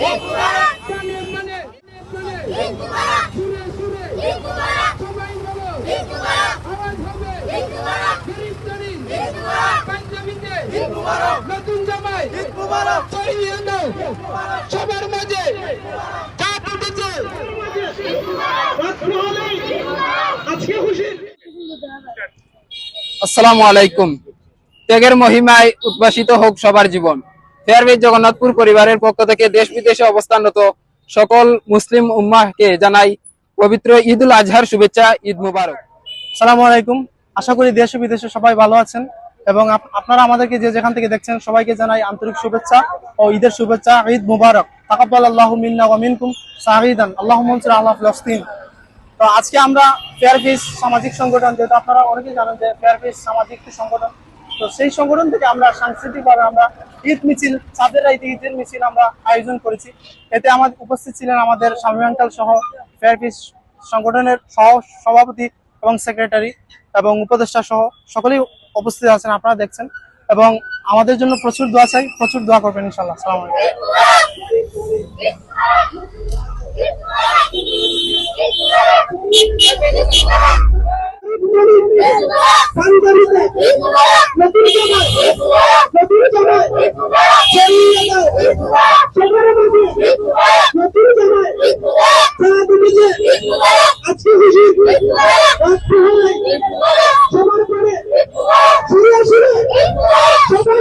মানে মানে সুরে সুরে সবাই বলো আওয়াজ হবে গরিব গরিব পাঞ্জাবিতে নতুন জামাই ছড়িয়ে দাও সবার মাঝে কাপ উঠেছে আজকে খুশি। আসসালামু আলাইকুম। ত্যাগের মহিমায় উদ্ভাসিত হোক সবার জীবন। ফেয়ারওয়েজ জগন্নাথপুর পরিবারের পক্ষ থেকে দেশ বিদেশে অবস্থানরত সকল মুসলিম উম্মাহকে জানাই পবিত্র ঈদ উল আজহার শুভেচ্ছা। ঈদ মুবারক। আসসালামু আলাইকুম। আশা করি দেশ ও বিদেশে সবাই ভালো আছেন এবং আপনারা আমাদেরকে যে যেখান থেকে দেখছেন সবাইকে জানাই আন্তরিক শুভেচ্ছা ও ঈদের শুভেচ্ছা। ঈদ মুবারক। তাকাব্বালাল্লাহু মিন্না ওয়া মিনকুম শাহিদান আল্লাহুম্মা আনসুর আহলা ফিলিস্তিন। তো আজকে আমরা ফেয়ারফিস সামাজিক সংগঠন, যেহেতু আপনারা অনেকেই জানেন যে ফেয়ারফিস সামাজিক সংগঠন, তো সেই সংগঠন থেকে আমরা সাংস্কৃতিকভাবে আমরা ঈদ মিছিল, চাঁদের রাইতে ঈদের মিছিল আমরা আয়োজন করেছি। এতে আমাদের উপস্থিত ছিলেন আমাদের স্বামী আঙ্কাল সহ ফেয়ারফিস সংগঠনের সহ সভাপতি এবং সেক্রেটারি এবং উপদেষ্টা সহ সকলেই উপস্থিত আছেন, আপনারা দেখছেন। এবং আমাদের জন্য প্রচুর দোয়া চাই, প্রচুর দোয়া করবেন ইনশাআল্লাহ। আসসালামু আলাইকুম। আজকে খুশি সবার পরে সুরে সুরে সবাই